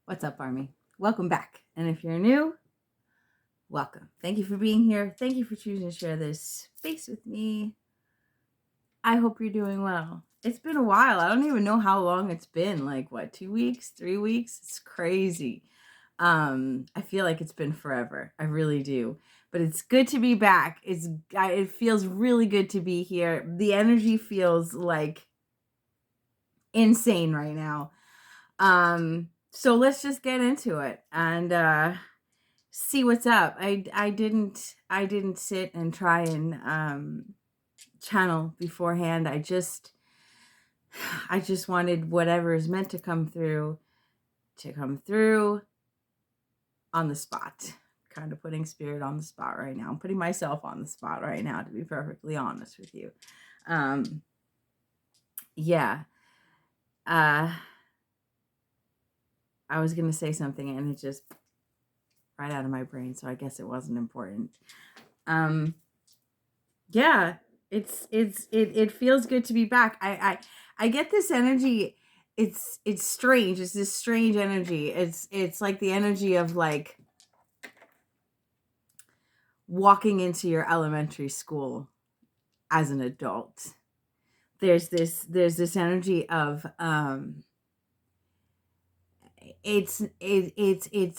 What's up, Army? Welcome back. And if you're new, welcome. Thank you for being here. Thank you for choosing to share this space with me. I hope you're doing well. It's been a while. I don't even know how long it's been. Like, what, 2 weeks, 3 weeks? It's crazy. I feel like it's been forever. I really do. But it's good to be back. It feels really good to be here. The energy feels like insane right now. So let's just get into it and see what's up. I didn't sit and try and channel beforehand. I just wanted whatever is meant to come through on the spot. Kind of putting spirit on the spot right now. I'm putting myself on the spot right now, to be perfectly honest with you. Yeah. I was gonna say something and it just right out of my brain, so I guess it wasn't important. Yeah, it feels good to be back. I get this energy. It's strange. It's this strange energy. It's like the energy of like walking into your elementary school as an adult. There's this energy of it's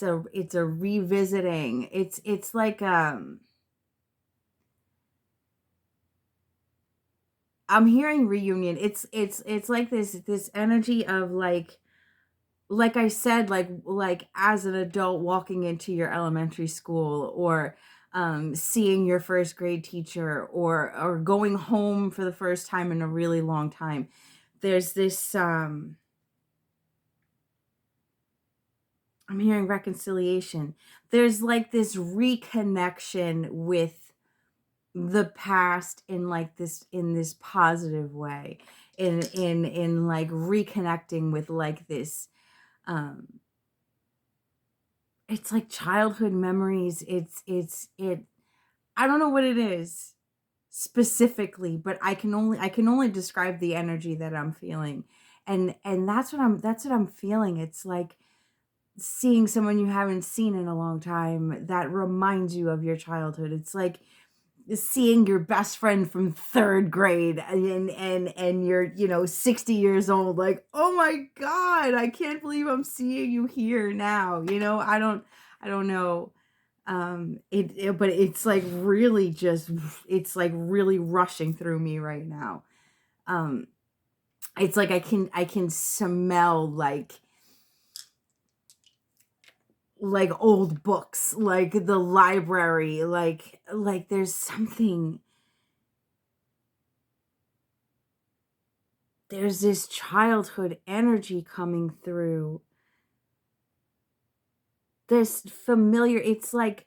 a revisiting. It's like I'm hearing reunion. It's like this energy of like I said, like as an adult walking into your elementary school, or seeing your first grade teacher, or going home for the first time in a really long time. There's this I'm hearing reconciliation. There's like this reconnection with the past in like this positive way, in like reconnecting with like this it's like childhood memories. It I don't know what it is specifically, but I can only describe the energy that I'm feeling. And that's what I'm feeling. It's like seeing someone you haven't seen in a long time that reminds you of your childhood. It's like seeing your best friend from third grade, and you're 60 years old, like, oh my god, I can't believe I'm seeing you here now. I don't know. But it's like really just it's like really rushing through me right now. um it's like I can smell like old books, like the library, like there's this childhood energy coming through, this familiar. It's like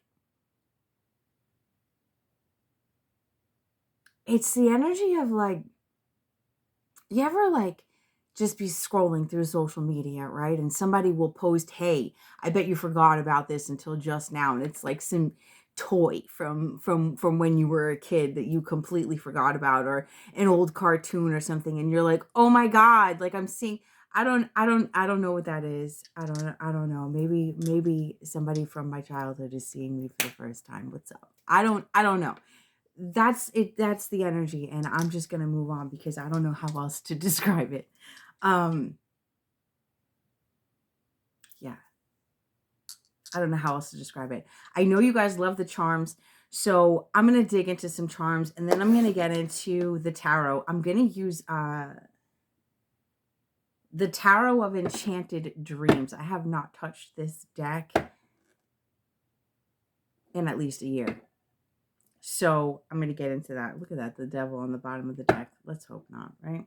it's the energy of like, you ever like just be scrolling through social media, right? And somebody will post, hey, I bet you forgot about this until just now. And it's like some toy from when you were a kid that you completely forgot about, or an old cartoon or something. And you're like, oh my God, like I'm seeing, I don't know what that is. I don't know. Maybe somebody from my childhood is seeing me for the first time. What's up? I don't know. That's it. That's the energy. And I'm just going to move on because I don't know how else to describe it. Um, yeah, I don't know how else to describe it. I know you guys love the charms. So I'm going to dig into some charms, and then I'm going to get into the tarot. I'm going to use the Tarot of Enchanted Dreams. I have not touched this deck in at least a year. So I'm going to get into that. Look at that. The devil on the bottom of the deck. Let's hope not, right?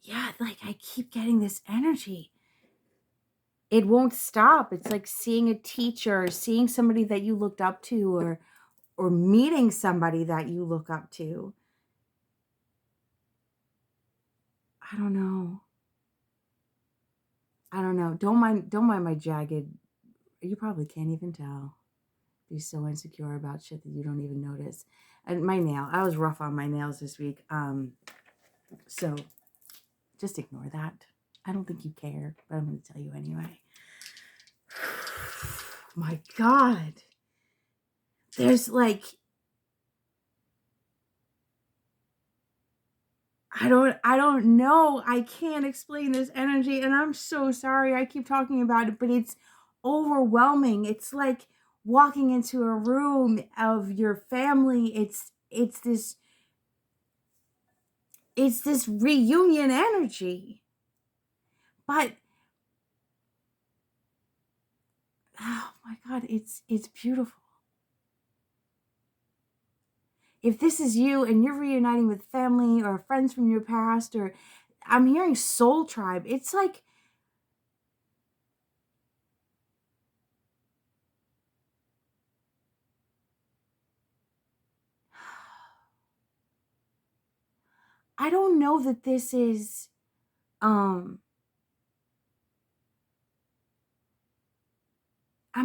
Yeah, like I keep getting this energy. It won't stop. It's like seeing a teacher, or seeing somebody that you looked up to, or meeting somebody that you look up to. I don't know. I don't know. Don't mind my jagged. You probably can't even tell. Be so insecure about shit that you don't even notice. And my nail. I was rough on my nails this week. So Just ignore that. I don't think you care, but I'm going to tell you anyway. My God. There's like, I don't know. I can't explain this energy, and I'm so sorry. I keep talking about it, but it's overwhelming. It's like walking into a room of your family. It's this reunion energy. But oh my God, it's beautiful. If this is you and you're reuniting with family or friends from your past, or I'm hearing soul tribe, it's like, I don't know that this is, I'm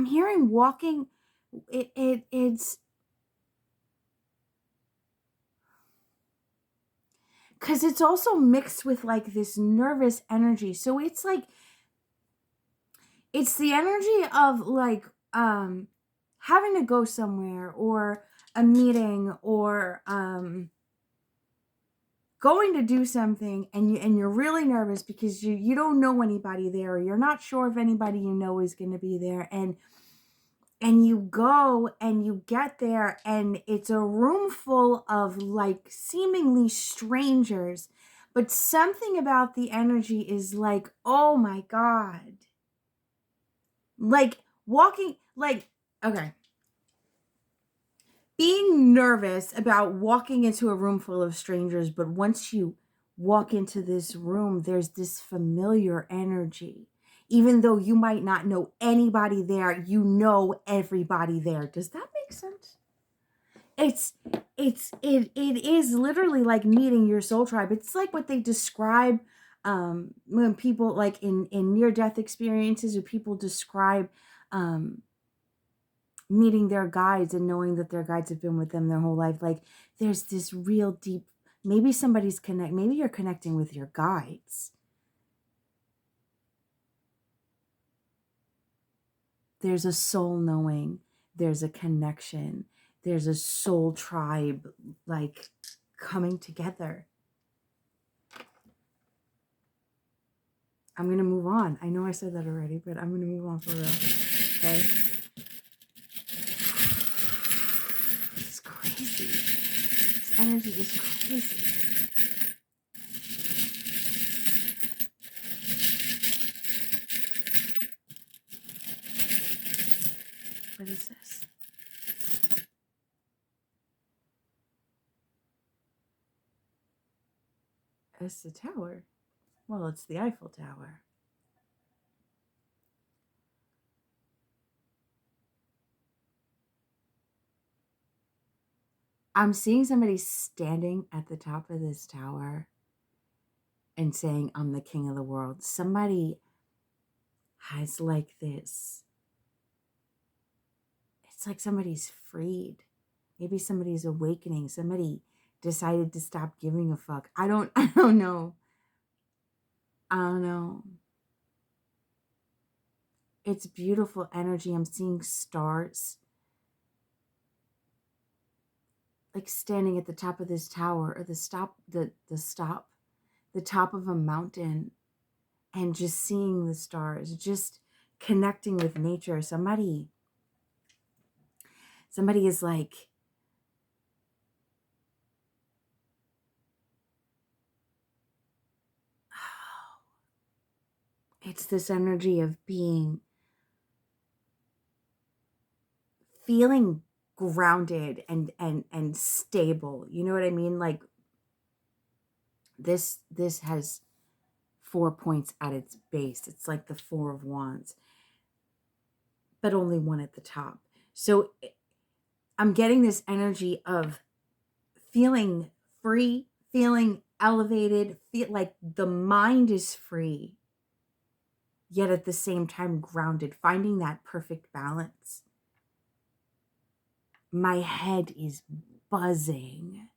hearing walking, it's, because it's also mixed with like this nervous energy. So it's like, it's the energy of like having to go somewhere, or a meeting, or going to do something, and you're really nervous because you don't know anybody there, or you're not sure if anybody you know is going to be there, and you go and you get there, and it's a room full of like seemingly strangers, but something about the energy is like, oh my God. Like walking, like, okay. Being nervous about walking into a room full of strangers, but once you walk into this room, there's this familiar energy. Even though you might not know anybody there, you know everybody there. Does that make sense? It is literally like meeting your soul tribe. It's like what they describe when people, like in near-death experiences, or people describe meeting their guides and knowing that their guides have been with them their whole life. Like there's this real deep, maybe maybe you're connecting with your guides. There's a soul knowing, there's a connection, there's a soul tribe like coming together. I'm going to move on. I know I said that already, but I'm going to move on for real. Okay? It's crazy. This energy is crazy. What is this? It's the tower. Well, it's the Eiffel Tower. I'm seeing somebody standing at the top of this tower and saying, I'm the king of the world. Somebody has like this. It's like somebody's freed. Maybe somebody's awakening. Somebody decided to stop giving a fuck. I don't know. I don't know. It's beautiful energy. I'm seeing stars. Like standing at the top of this tower, or the top of a mountain, and just seeing the stars, just connecting with nature. Somebody is like, it's this energy of feeling grounded and stable. You know what I mean? Like this has 4 points at its base. It's like the Four of Wands, but only one at the top. So I'm getting this energy of feeling free, feeling elevated, feel like the mind is free, yet at the same time grounded, finding that perfect balance. My head is buzzing.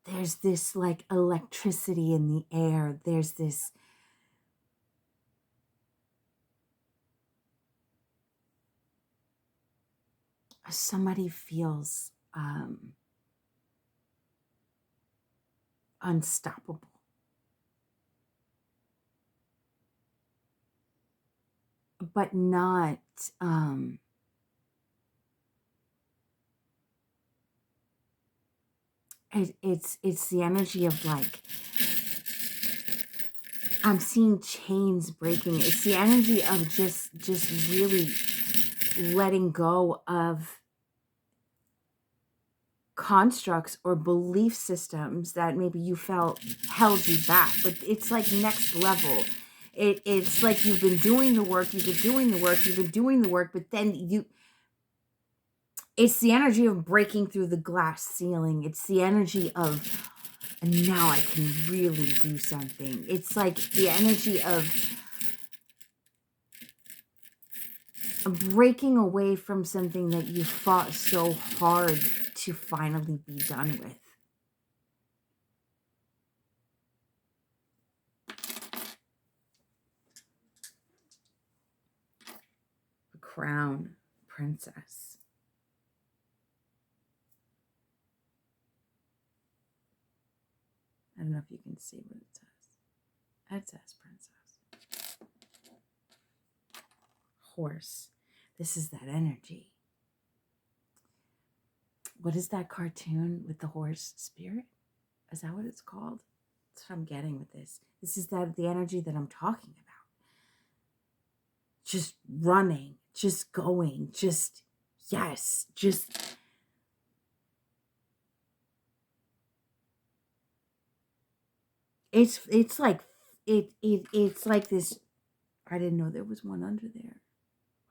there's this like electricity in the air. There's this, somebody feels unstoppable, but not, it's the energy of like, I'm seeing chains breaking. It's the energy of just really letting go of constructs or belief systems that maybe you felt held you back. But it's like next level. It's like you've been doing the work, but then it's the energy of breaking through the glass ceiling. It's the energy of, and now I can really do something. It's like the energy of breaking away from something that you fought so hard to finally be done with. The crown princess. I don't know if you can see what it says. It says princess. Horse. This is that energy. What is that cartoon with the horse spirit? Is that what it's called? That's what I'm getting with this. This is the energy that I'm talking about. Just running, just going, just, yes, just. It's like, it's like this. I didn't know there was one under there.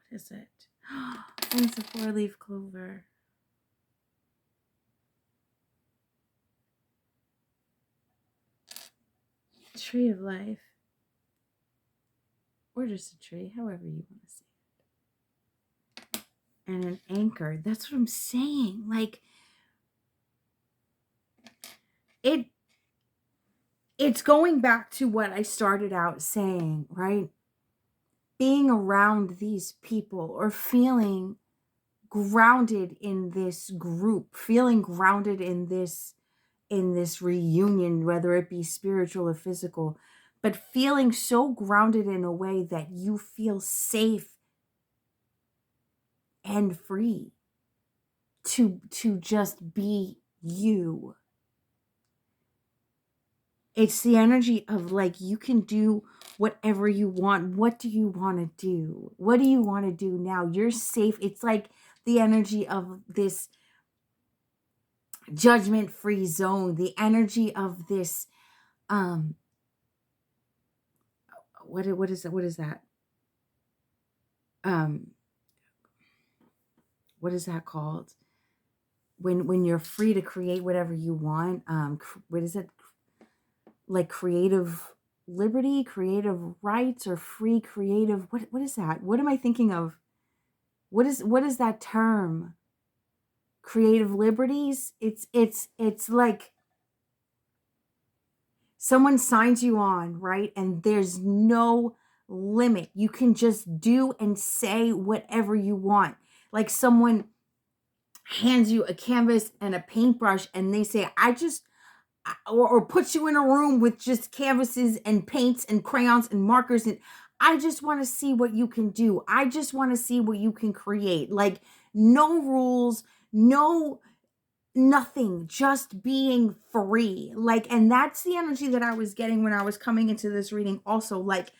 What is it? It's a 4-leaf clover. Tree of life. Or just a tree, however you want to see it. And an anchor. That's what I'm saying. Like, it's going back to what I started out saying, right? Being around these people or feeling grounded in this group, feeling grounded in this reunion, whether it be spiritual or physical, but feeling so grounded in a way that you feel safe and free to just be you. It's the energy of like, you can do whatever you want. What do you want to do? What do you want to do now? You're safe. It's like the energy of this judgment-free zone, the energy of this, what is that? What is that? What is that called? When you're free to create whatever you want. What is it? Like creative liberty, creative rights, or free creative. What is that? What am I thinking of? What is that term? Creative liberties? It's like someone signs you on, right? And there's no limit. You can just do and say whatever you want. Like someone hands you a canvas and a paintbrush and they say, or puts you in a room with just canvases and paints and crayons and markers, and I just want to see what you can do. I just want to see what you can create. Like no rules, no nothing, just being free. Like, and that's the energy that I was getting when I was coming into this reading also. Like,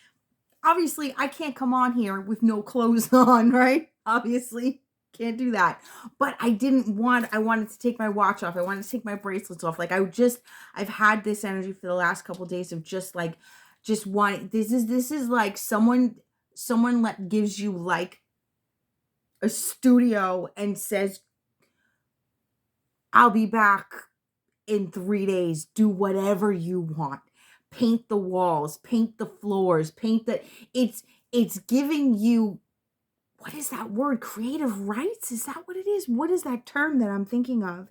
obviously I can't come on here with no clothes on, right? Obviously can't do that. But I wanted to take my watch off. I wanted to take my bracelets off. Like I've had this energy for the last couple of days of just wanting, this is like someone gives you like a studio and says, I'll be back in 3 days. Do whatever you want. Paint the walls, paint the floors, it's giving you, what is that word? Creative rights? Is that what it is? What is that term that I'm thinking of?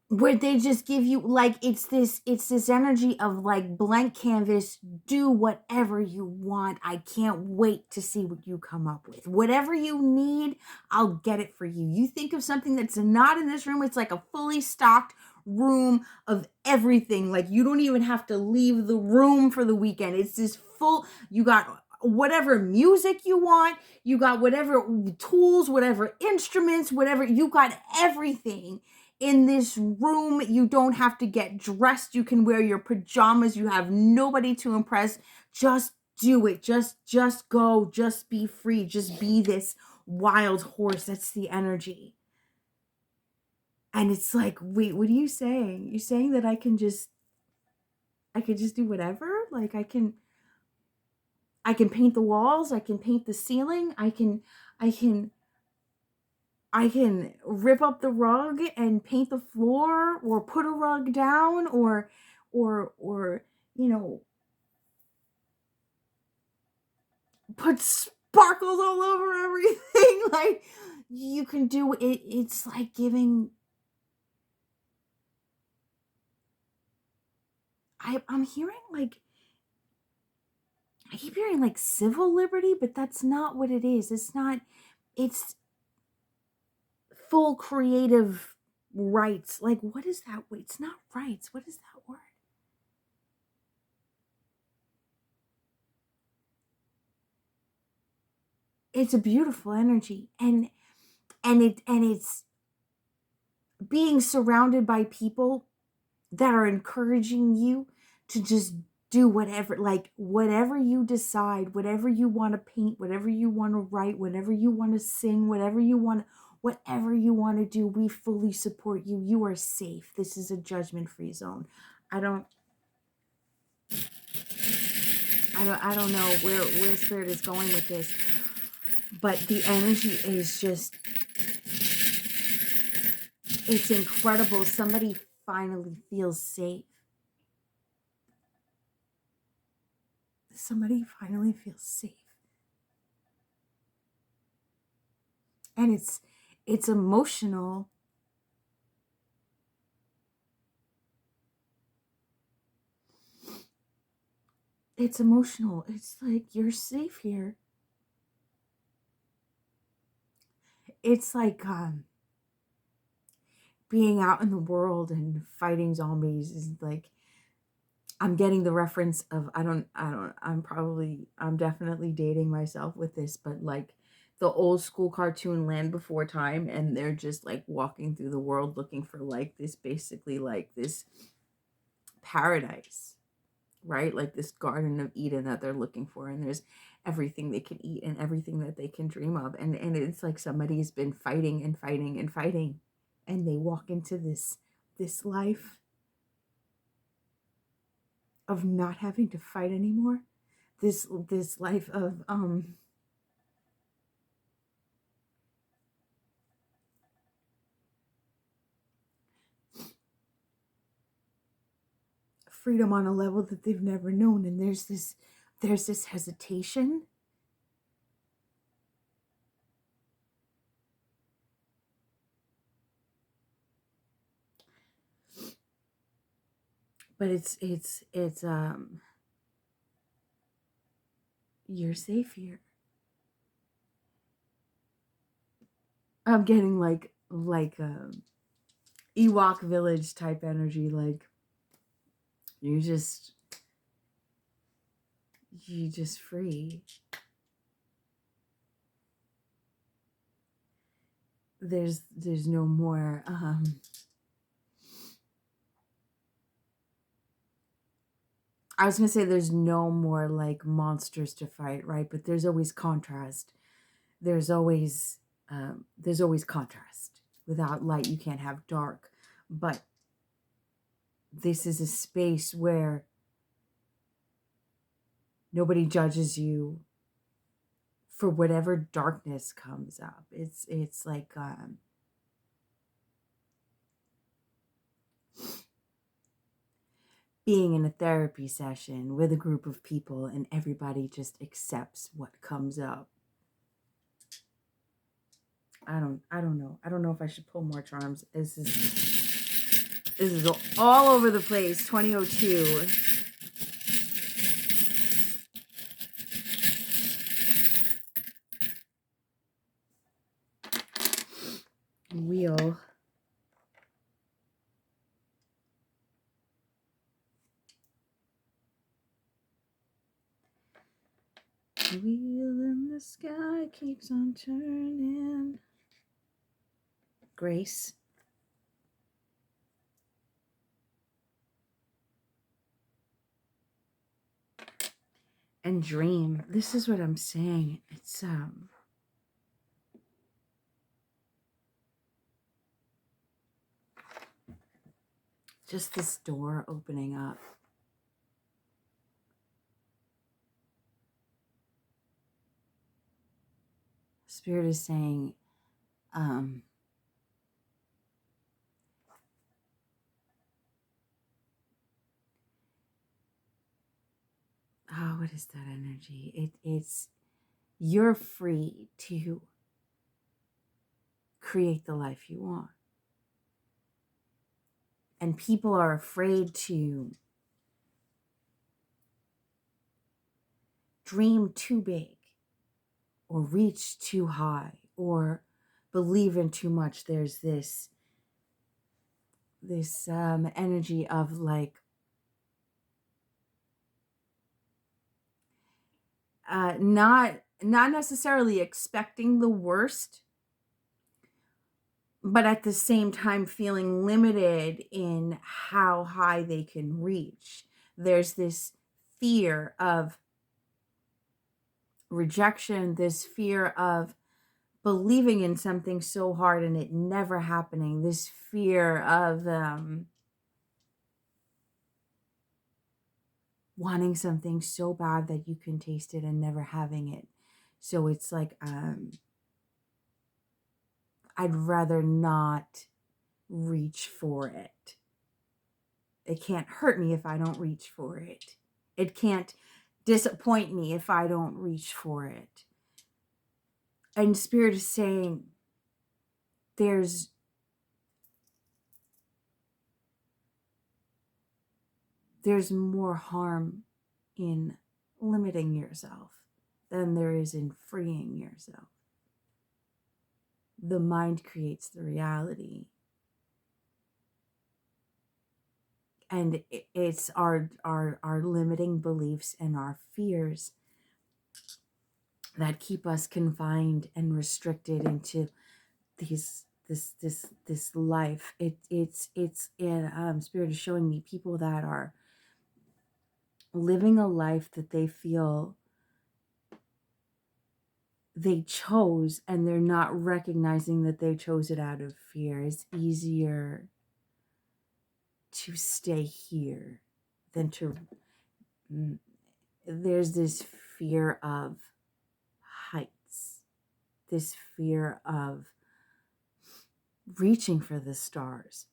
where they just give you like it's this energy of like blank canvas, do whatever you want. I can't wait to see what you come up with. Whatever you need, I'll get it for you. You think of something that's not in this room, it's like a fully stocked room of everything. Like you don't even have to leave the room for the weekend. It's this full, you got whatever music you want, you got whatever tools, whatever instruments, whatever, you got everything in this room. You don't have to get dressed. You can wear your pajamas. You have nobody to impress. Just do it. Just go. Just be free. Just be this wild horse. That's the energy. And it's like, wait, what are you saying? You're saying that I could just do whatever? Like I can paint the walls, I can paint the ceiling, I can rip up the rug and paint the floor, or put a rug down, or you know, put sparkles all over everything. Like you can do it. It's like giving, I'm hearing like, I keep hearing like civil liberty, but that's not what it is. It's not, it's full creative rights. Like, what is that? It's not rights. What is that word? It's a beautiful energy, and it's being surrounded by people that are encouraging you to just do whatever, like whatever you decide, whatever you want to paint, whatever you want to write, whatever you want to sing, whatever you want to do, we fully support you. You are safe. This is a judgment-free zone. I don't know where spirit is going with this, but the energy is just, it's incredible. Somebody finally feels safe. Somebody finally feels safe. And it's emotional. It's emotional. It's like, you're safe here. It's like being out in the world and fighting zombies is like, I'm getting the reference of, I'm definitely dating myself with this, but like the old school cartoon Land Before Time, and they're just like walking through the world looking for like this, basically like this paradise, right? Like this Garden of Eden that they're looking for, and there's everything they can eat and everything that they can dream of, and it's like somebody's been fighting and fighting and fighting, and they walk into this life of not having to fight anymore, this life of freedom on a level that they've never known. And there's this hesitation, but it's you're safe here. I'm getting like Ewok village type energy, like you just free. There's no more I was gonna say there's no more like monsters to fight, right? But there's always contrast. There's always contrast. Without light, you can't have dark. But this is a space where nobody judges you for whatever darkness comes up. It's like being in a therapy session with a group of people, and everybody just accepts what comes up. I don't know. I don't know if I should pull more charms. This is This is all over the place. 2002. Wheel. The wheel in the sky keeps on turning. Grace. And dream. This is what I'm saying. It's just this door opening up. Spirit is saying, what is that energy? It's you're free to create the life you want. And people are afraid to dream too big or reach too high or believe in too much. There's this energy of like not necessarily expecting the worst, but at the same time feeling limited in how high they can reach. There's this fear of rejection, this fear of believing in something so hard and it never happening, this fear of wanting something so bad that you can taste it and never having it. So it's like, I'd rather not reach for it. It can't hurt me if I don't reach for it. It can't disappoint me if I don't reach for it. And Spirit is saying there's more harm in limiting yourself than there is in freeing yourself. The mind creates the reality. And it's our limiting beliefs and our fears that keep us confined and restricted into this life. It's Spirit is showing me people that are living a life that they feel they chose, and they're not recognizing that they chose it out of fear. It's easier to stay here than to there's this fear of heights, this fear of reaching for the stars.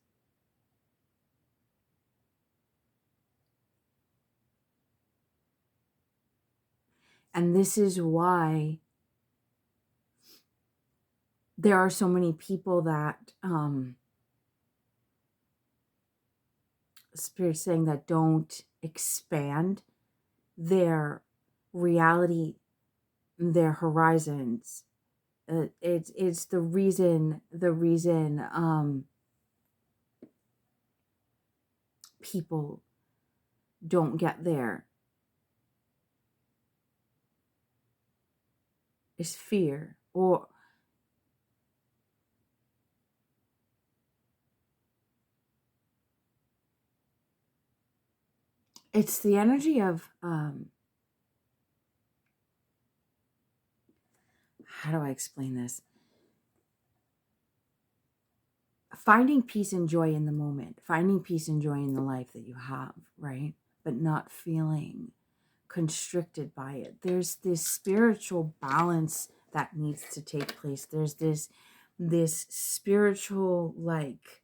And this is why there are so many people that Spirit saying that don't expand their reality, their horizons. It's the reason people don't get there is fear, or it's the energy of how do I explain this? Finding peace and joy in the moment, finding peace and joy in the life that you have, right? But not feeling constricted by it. There's this spiritual balance that needs to take place. There's this spiritual, like,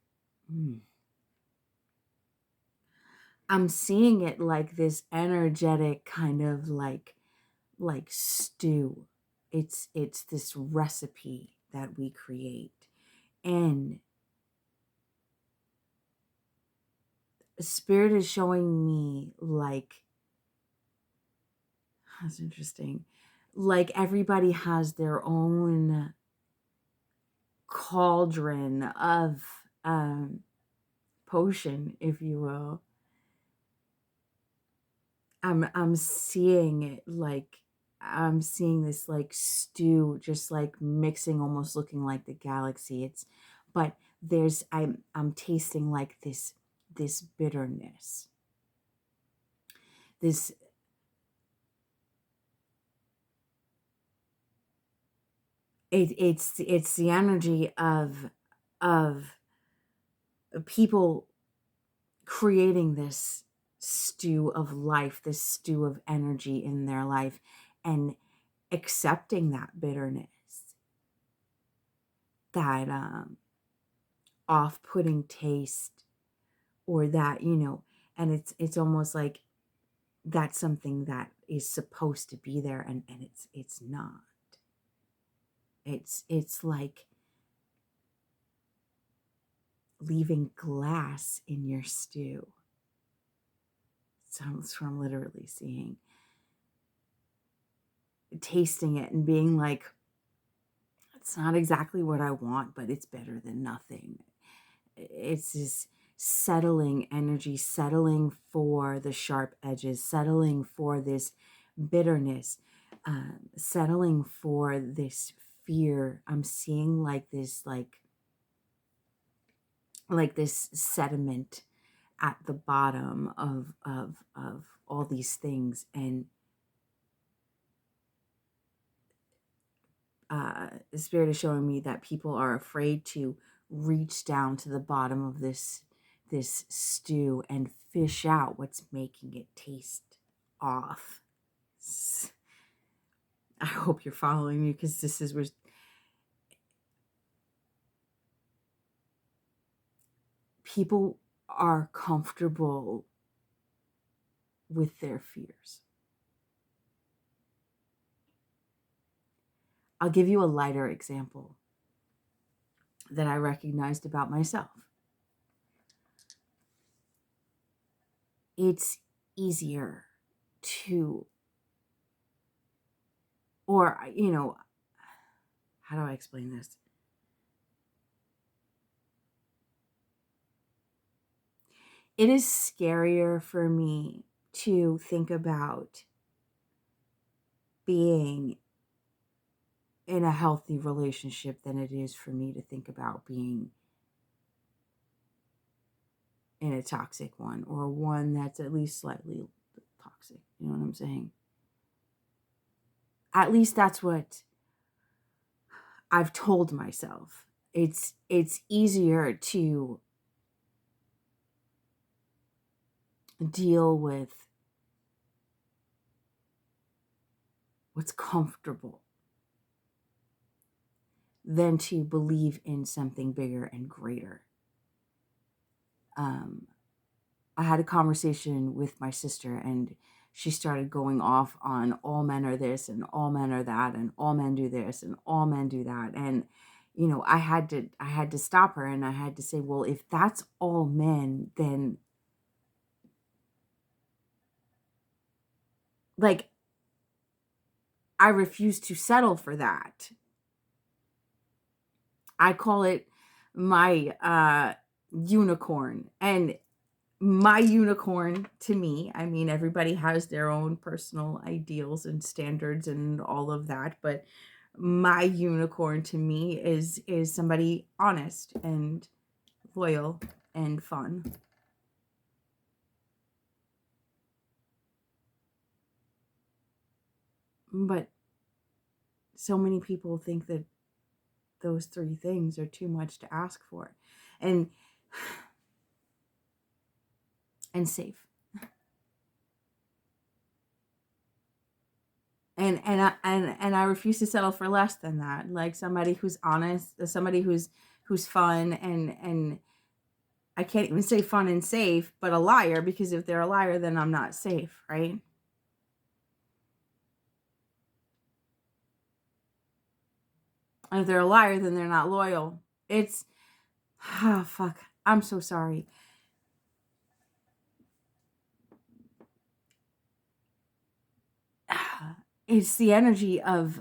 I'm seeing it like this energetic kind of like stew. It's this recipe that we create. And Spirit is showing me like, that's interesting. Like everybody has their own cauldron of potion, if you will. I'm seeing it like, I'm seeing this like stew just like mixing, almost looking like the galaxy. It's, but there's, I'm tasting like this bitterness. This, it's the energy of people creating this stew of life, this stew of energy in their life, and accepting that bitterness, that off-putting taste, or that, and it's almost like that's something that is supposed to be there, and it's not. It's like leaving glass in your stew. Sounds from literally seeing, tasting it and being like, it's not exactly what I want, but it's better than nothing. It's this settling energy, settling for the sharp edges, settling for this bitterness, settling for this fear. I'm seeing like this, like this sediment at the bottom of all these things. And the Spirit is showing me that people are afraid to reach down to the bottom of this stew and fish out what's making it taste off. I hope you're following me, because this is where people are comfortable with their fears. I'll give you a lighter example that I recognized about myself. It's easier to, or, how do I explain this? It is scarier for me to think about being in a healthy relationship than it is for me to think about being in a toxic one, or one that's at least slightly toxic. You know what I'm saying? At least that's what I've told myself. It's easier to deal with what's comfortable than to believe in something bigger and greater. I had a conversation with my sister, and she started going off on all men are this and all men are that and all men do this and all men do that. And I had to stop her, and I had to say, well, if that's all men, then like I refuse to settle for that. I call it my unicorn. And my unicorn, to me, I mean, everybody has their own personal ideals and standards and all of that, but my unicorn to me is somebody honest and loyal and fun. But so many people think that those three things are too much to ask for. And safe. And I refuse to settle for less than that. Like somebody who's honest, somebody who's fun, and I can't even say fun and safe, but a liar, because if they're a liar, then I'm not safe, right? And if they're a liar, then they're not loyal. It's, fuck. I'm so sorry. It's the energy of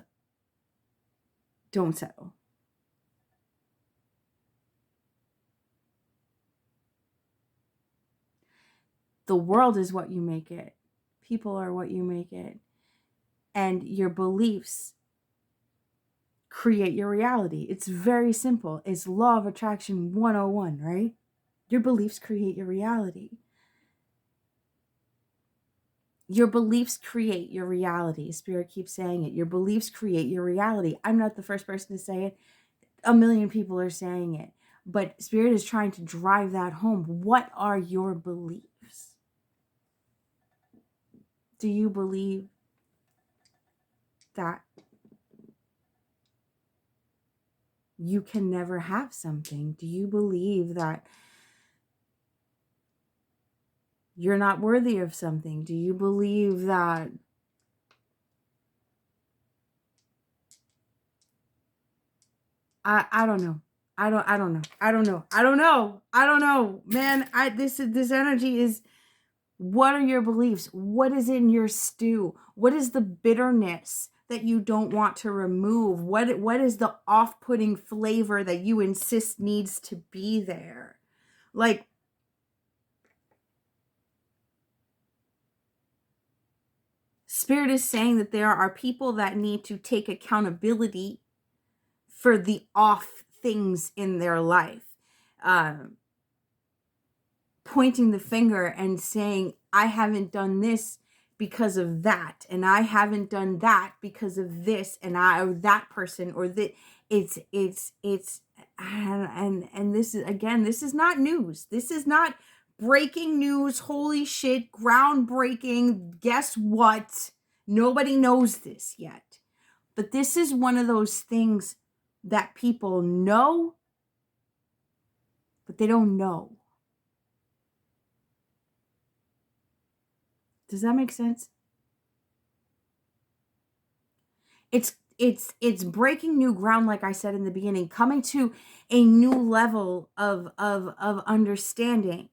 don't settle. The world is what you make it. People are what you make it. And your beliefs create your reality. It's very simple. It's law of attraction 101, right? Your beliefs create your reality. Your beliefs create your reality. Spirit keeps saying it. Your beliefs create your reality. I'm not the first person to say it. A million people are saying it. But Spirit is trying to drive that home. What are your beliefs? Do you believe that you can never have something? Do you believe that you're not worthy of something? Do you believe that I don't know. I don't know. I don't know. I don't know. I don't know. Man, this energy is, what are your beliefs? What is in your stew? What is the bitterness that you don't want to remove? What is the off-putting flavor that you insist needs to be there? Like, Spirit is saying that there are people that need to take accountability for the off things in their life. Pointing the finger and saying, I haven't done this because of that, and I haven't done that because of this, and I, or that person, or that it's and this is, again, this is not news. This is not breaking news. Holy shit, groundbreaking. Guess what? Nobody knows this yet. But this is one of those things that people know, but they don't know. Does that make sense? It's breaking new ground, like I said in the beginning, coming to a new level of understanding.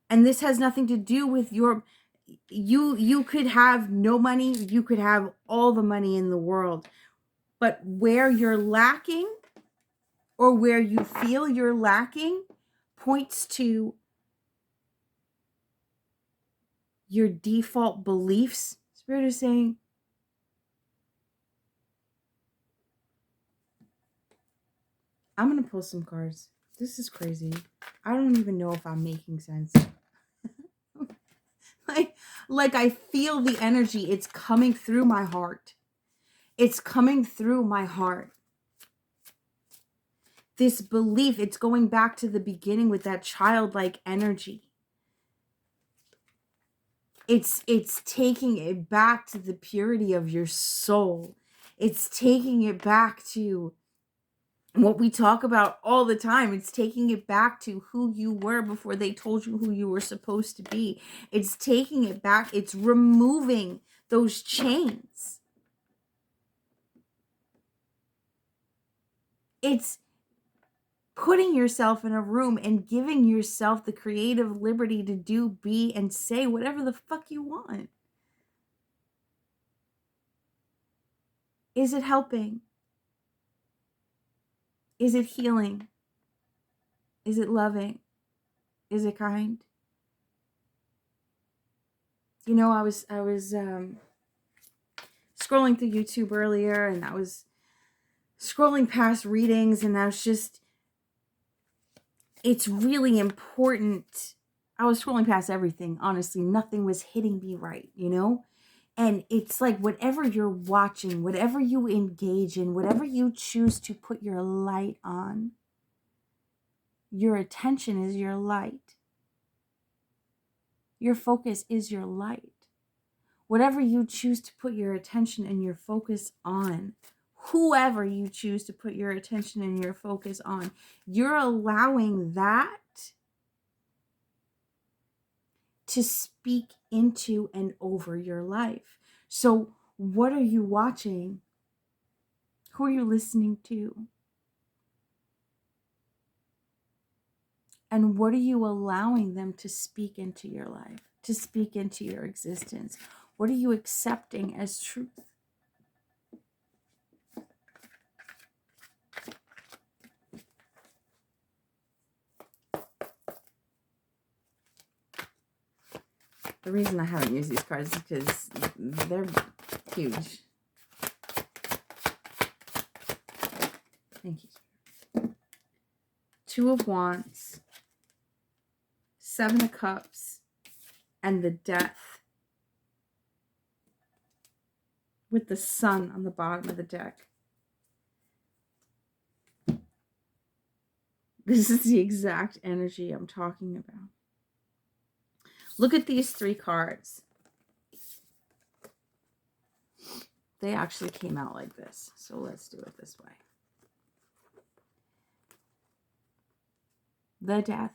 And this has nothing to do with you could have no money, you could have all the money in the world, but where you're lacking, or where you feel you're lacking, points to your default beliefs. Spirit is saying, I'm going to pull some cards. This is crazy. I don't even know if I'm making sense. like I feel the energy. It's coming through my heart. It's coming through my heart. This belief, it's going back to the beginning with that childlike energy. It's taking it back to the purity of your soul. It's taking it back to what we talk about all the time. It's taking it back to who you were before they told you who you were supposed to be. It's taking it back. It's removing those chains. It's putting yourself in a room and giving yourself the creative liberty to do, be, and say whatever the fuck you want. Is it helping? Is it healing? Is it loving? Is it kind? You know, I was scrolling through YouTube earlier, and I was scrolling past readings, and I was just, it's really important. I was scrolling past everything, honestly. Nothing was hitting me right, you know? And it's like, whatever you're watching, whatever you engage in, whatever you choose to put your light on, your attention is your light. Your focus is your light. Whatever you choose to put your attention and your focus on, whoever you choose to put your attention and your focus on, you're allowing that to speak into and over your life. So what are you watching? Who are you listening to? And what are you allowing them to speak into your life, to speak into your existence? What are you accepting as truth? The reason I haven't used these cards is because they're huge. Thank you. Two of Wands, Seven of Cups, and the Death with the Sun on the bottom of the deck. This is the exact energy I'm talking about. Look at these three cards. They actually came out like this, so let's do it this way. The Death,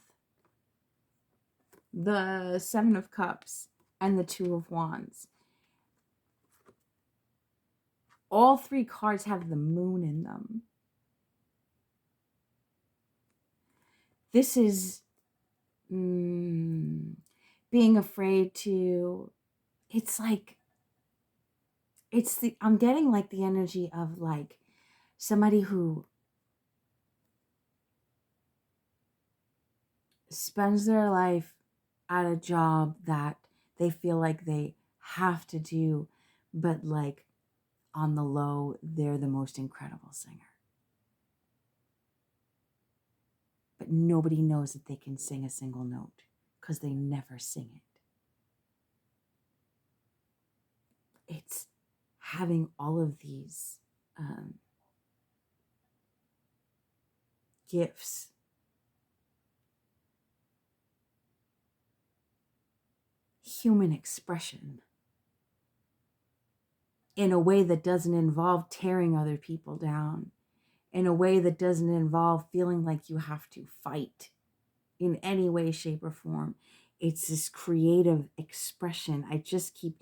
the Seven of Cups, and the Two of Wands. All three cards have the moon in them. This is being afraid to, it's like, I'm getting like the energy of like somebody who spends their life at a job that they feel like they have to do, but like on the low, they're the most incredible singer. But nobody knows that they can sing a single note because they never sing it. It's having all of these gifts. Human expression in a way that doesn't involve tearing other people down, in a way that doesn't involve feeling like you have to fight in any way, shape, or form. It's this creative expression. I just keep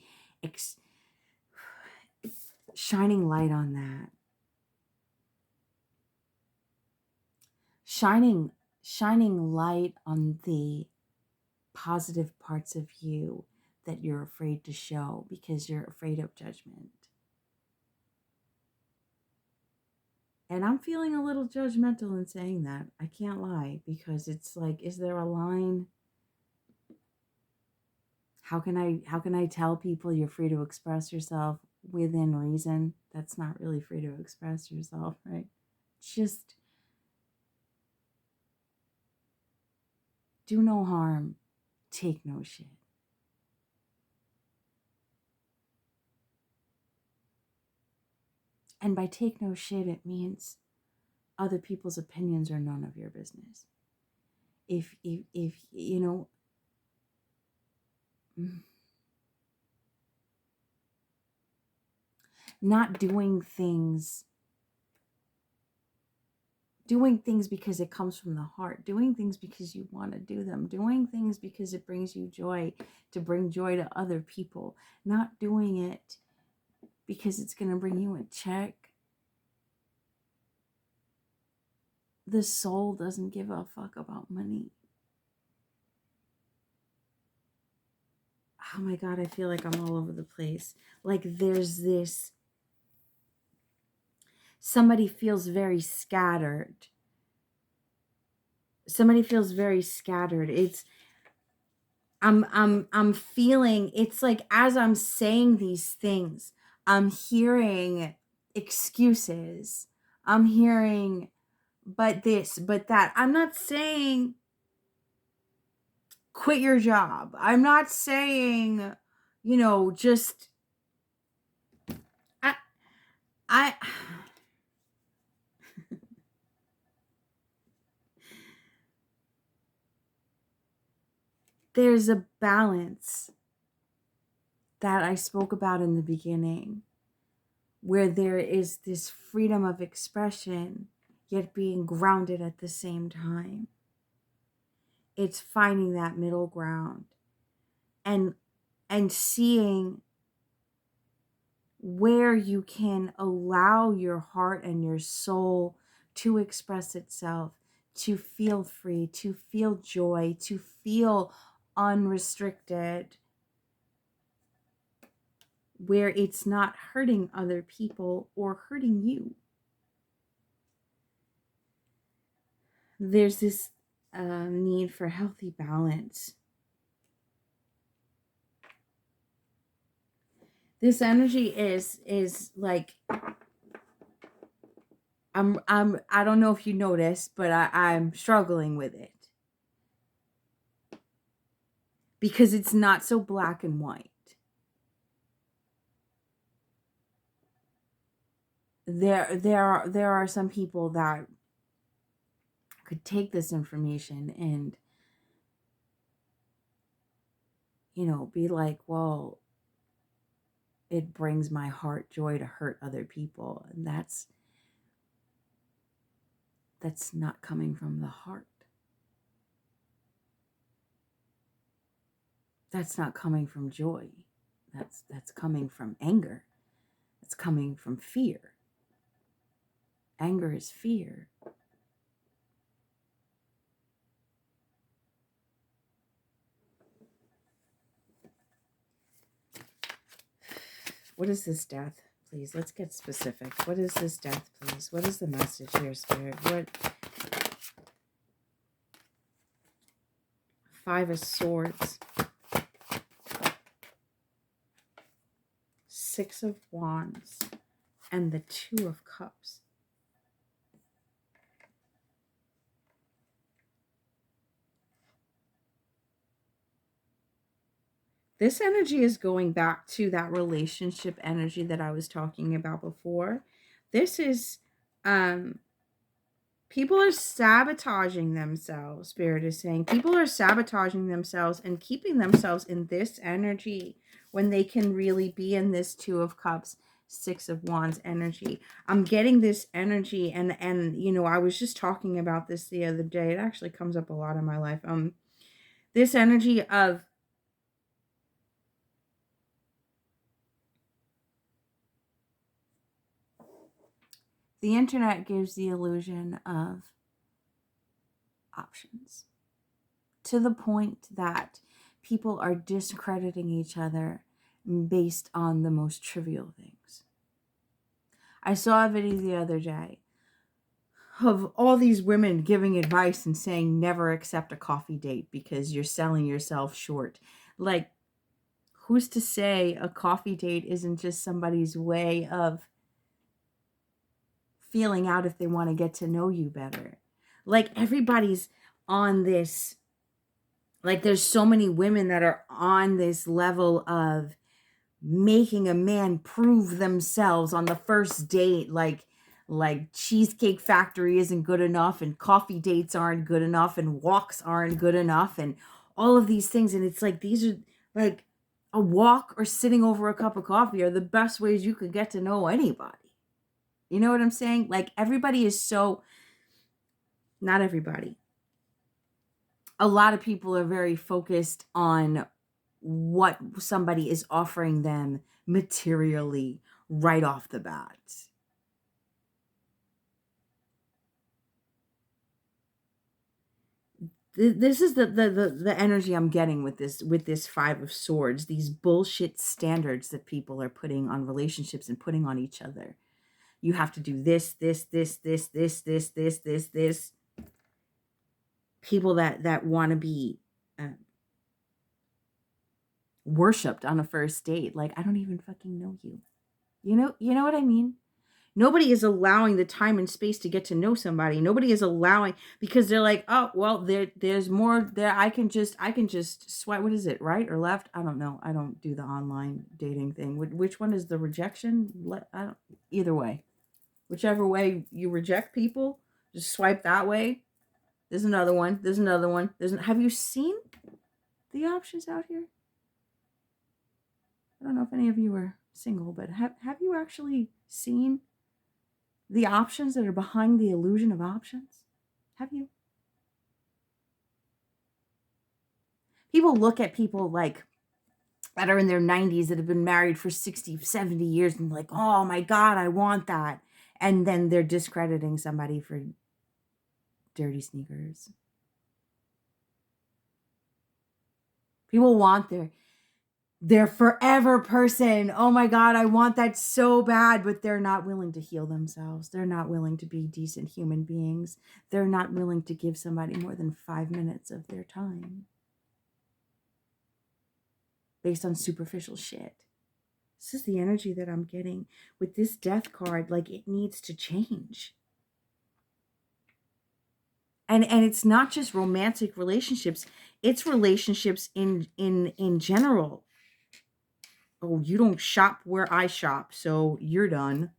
shining light on that. Shining light on the positive parts of you that you're afraid to show because you're afraid of judgment. And I'm feeling a little judgmental in saying that. I can't lie, because it's like, is there a line? How can I tell people you're free to express yourself within reason? That's not really free to express yourself, right? Just do no harm, take no shit. And by take no shit, it means other people's opinions are none of your business. If you know, not doing things because it comes from the heart, doing things because you want to do them, doing things because it brings you joy, to bring joy to other people, not doing it because it's going to bring you a check. The soul doesn't give a fuck about money. Oh my God, I feel like I'm all over the place. Like there's this, somebody feels very scattered. It's, I'm feeling, it's like as I'm saying these things, I'm hearing excuses. I'm hearing, but this, but that. I'm not saying quit your job. I'm not saying, just I there's a balance that I spoke about in the beginning, where there is this freedom of expression, yet being grounded at the same time. It's finding that middle ground and seeing where you can allow your heart and your soul to express itself, to feel free, to feel joy, to feel unrestricted, where it's not hurting other people or hurting you. There's this need for healthy balance. This energy is like, I don't know if you noticed, but I'm struggling with it because it's not so black and white. There are some people that could take this information and, be like, well, it brings my heart joy to hurt other people, and that's not coming from the heart. That's not coming from joy. That's coming from anger. It's coming from fear. Anger is fear. What is this death? Please, let's get specific. What is this death, please? What is the message here, Spirit? What? Five of Swords. Six of Wands. And the Two of Cups. This energy is going back to that relationship energy that I was talking about before. This is, people are sabotaging themselves, Spirit is saying. People are sabotaging themselves and keeping themselves in this energy when they can really be in this Two of Cups, Six of Wands energy. I'm getting this energy, and I was just talking about this the other day. It actually comes up a lot in my life. This energy of the internet gives the illusion of options to the point that people are discrediting each other based on the most trivial things. I saw a video the other day of all these women giving advice and saying never accept a coffee date because you're selling yourself short. Like, who's to say a coffee date isn't just somebody's way of feeling out if they want to get to know you better? Like, everybody's on this, like, there's so many women that are on this level of making a man prove themselves on the first date, like Cheesecake Factory isn't good enough, and coffee dates aren't good enough, and walks aren't good enough, and all of these things. And it's like, these are like, a walk or sitting over a cup of coffee are the best ways you could get to know anybody. You know what I'm saying? Like, everybody is so, not everybody, a lot of people are very focused on what somebody is offering them materially right off the bat. This is the energy I'm getting with this Five of Swords, these bullshit standards that people are putting on relationships and putting on each other. You have to do this, this, this, this, this, this, this, this, this. People that want to be worshipped on a first date. Like, I don't even fucking know you. You know what I mean? Nobody is allowing the time and space to get to know somebody. Nobody is allowing, because they're like, oh, well, there's more there. I can just swipe. What is it? Right or left? I don't know. I don't do the online dating thing. Which one is the rejection? Either way, whichever way you reject people, just swipe that way. There's another one. There's another one. Have you seen the options out here? I don't know if any of you are single, but have you actually seen the options that are behind the illusion of options? Have you? People look at people like that are in their 90s that have been married for 60, 70 years and like, oh my God, I want that. And then they're discrediting somebody for dirty sneakers. People want They're forever person. Oh my God, I want that so bad, but they're not willing to heal themselves. They're not willing to be decent human beings. They're not willing to give somebody more than 5 minutes of their time based on superficial shit. This is the energy that I'm getting with this death card. Like, it needs to change. And it's not just romantic relationships, it's relationships in general. Oh, you don't shop where I shop, so you're done.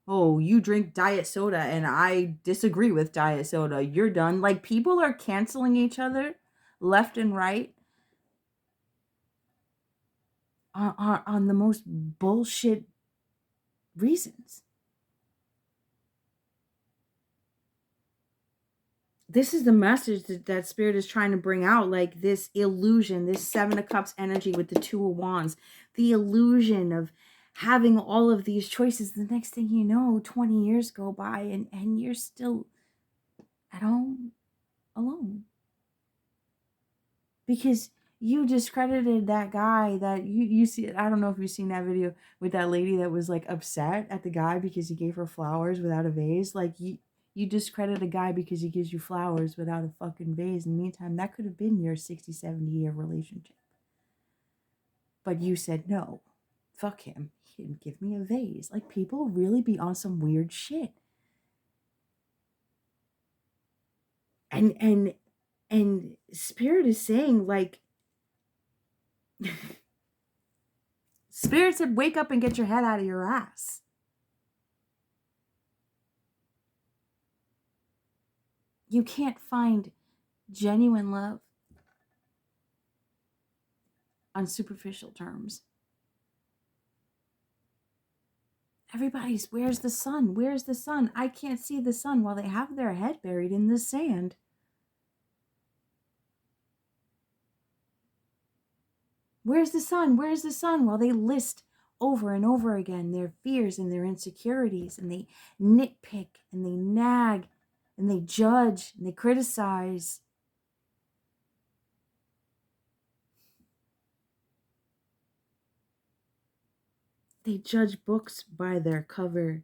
Oh, you drink diet soda and I disagree with diet soda, you're done. Like, people are canceling each other left and right on the most bullshit reasons. This is the message that spirit is trying to bring out, like this illusion, this 7 of Cups energy with the 2 of Wands, the illusion of having all of these choices. The next thing you know, 20 years go by and you're still at home alone because you discredited that guy that you see. I don't know if you've seen that video with that lady that was like upset at the guy because he gave her flowers without a vase. Like, you discredit a guy because he gives you flowers without a fucking vase. In the meantime, that could have been your 60, 70-year relationship. But you said no. Fuck him. He didn't give me a vase. Like, people really be on some weird shit. And spirit is saying, like, spirit said, wake up and get your head out of your ass. You can't find genuine love on superficial terms. Everybody's, where's the sun? Where's the sun? I can't see the sun while they have their head buried in the sand. Where's the sun? Where's the sun? While they list over and over again their fears and their insecurities, and they nitpick and they nag and they judge and they criticize. They judge books by their cover.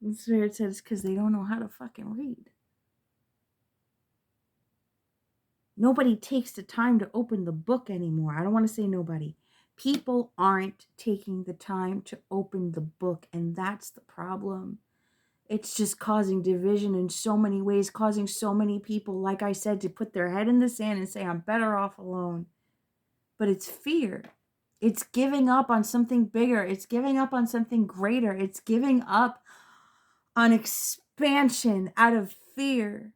The spirit says because they don't know how to fucking read. Nobody takes the time to open the book anymore. I don't want to say nobody. People aren't taking the time to open the book, and that's the problem. It's just causing division in so many ways, causing so many people, like I said, to put their head in the sand and say, I'm better off alone. But it's fear. It's giving up on something bigger. It's giving up on something greater. It's giving up on expansion out of fear.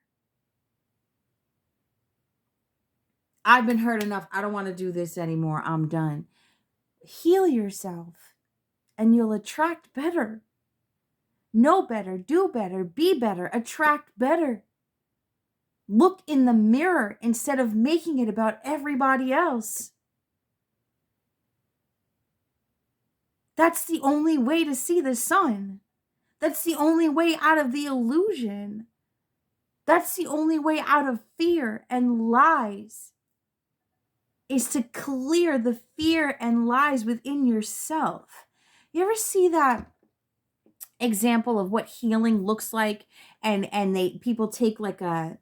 I've been hurt enough. I don't want to do this anymore. I'm done. Heal yourself and you'll attract better. Know better, do better, be better, attract better. Look in the mirror instead of making it about everybody else. That's the only way to see the sun. That's the only way out of the illusion. That's the only way out of fear and lies, is to clear the fear and lies within yourself. You ever see that example of what healing looks like, and they people take like a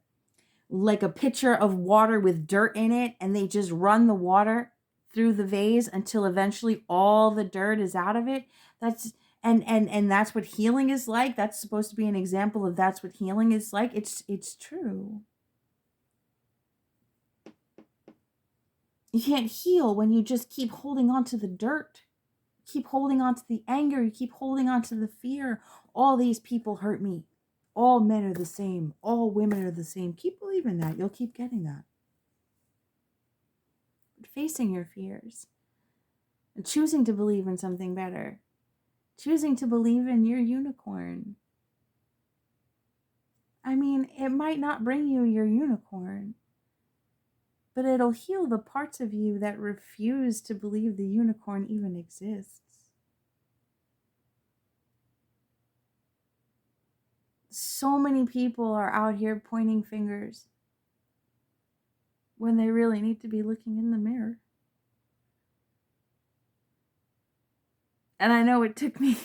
pitcher of water with dirt in it, and they just run the water through the vase until eventually all the dirt is out of it? That's and that's what healing is like. That's supposed to be an example of that's what healing is like. It's true. You can't heal when you just keep holding on to the dirt. Keep holding on to the anger. You keep holding on to the fear. All these people hurt me. All men are the same. All women are the same. Keep believing that. You'll keep getting that. But facing your fears and choosing to believe in something better. Choosing to believe in your unicorn. I mean, it might not bring you your unicorn, but it'll heal the parts of you that refuse to believe the unicorn even exists. So many people are out here pointing fingers when they really need to be looking in the mirror. And I know it took me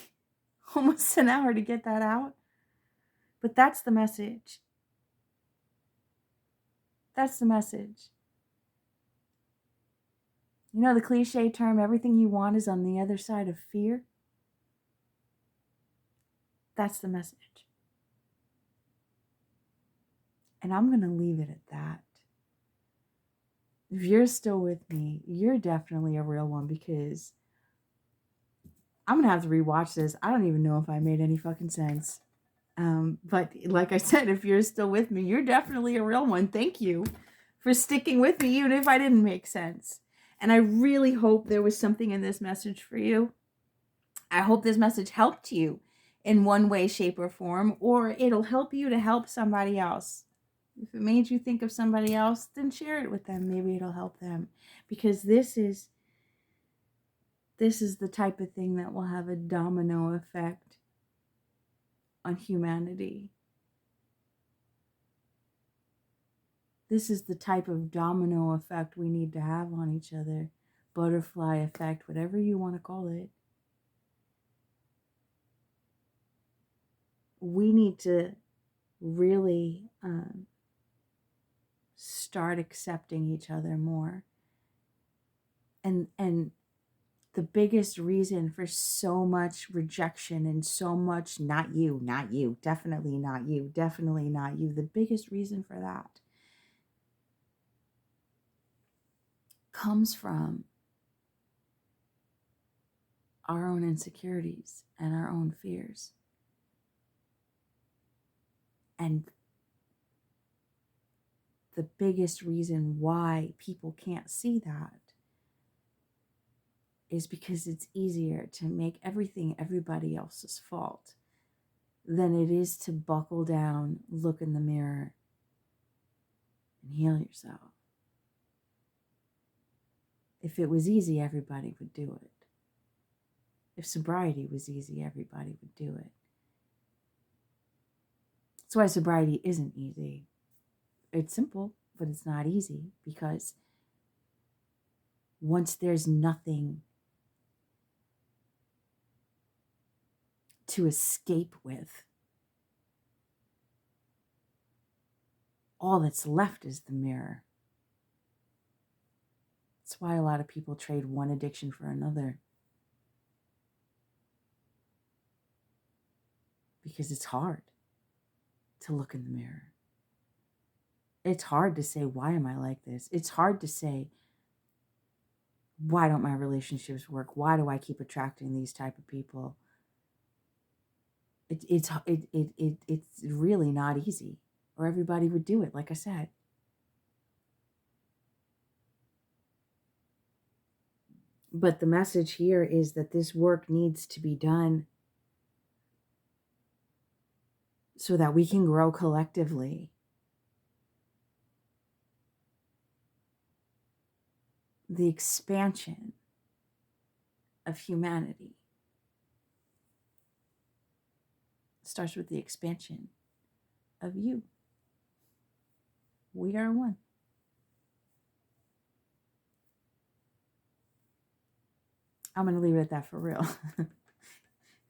almost an hour to get that out, but that's the message. That's the message. You know the cliche term, everything you want is on the other side of fear? That's the message. And I'm going to leave it at that. If you're still with me, you're definitely a real one, because I'm going to have to rewatch this. I don't even know if I made any fucking sense. But like I said, if you're still with me, you're definitely a real one. Thank you for sticking with me, even if I didn't make sense. And I really hope there was something in this message for you. I hope this message helped you in one way, shape, or form, or it'll help you to help somebody else. If it made you think of somebody else, then share it with them. Maybe it'll help them. Because this is the type of thing that will have a domino effect on humanity. This is the type of domino effect we need to have on each other. Butterfly effect, whatever you want to call it. We need to really start accepting each other more. And the biggest reason for so much rejection and so much not you, definitely not you, the biggest reason for that comes from our own insecurities and our own fears. And the biggest reason why people can't see that is because it's easier to make everything everybody else's fault than it is to buckle down, look in the mirror, and heal yourself. If it was easy, everybody would do it. If sobriety was easy, everybody would do it. That's why sobriety isn't easy. It's simple, but it's not easy, because once there's nothing to escape with, all that's left is the mirror. That's why a lot of people trade one addiction for another. Because it's hard to look in the mirror. It's hard to say, why am I like this? It's hard to say, why don't my relationships work? Why do I keep attracting these type of people? It's really not easy, or everybody would do it, like I said. But the message here is that this work needs to be done so that we can grow collectively. The expansion of humanity starts with the expansion of you. We are one. I'm going to leave it at that for real.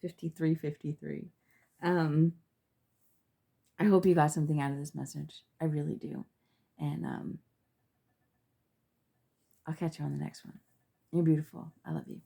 53. I hope you got something out of this message. I really do. And I'll catch you on the next one. You're beautiful. I love you.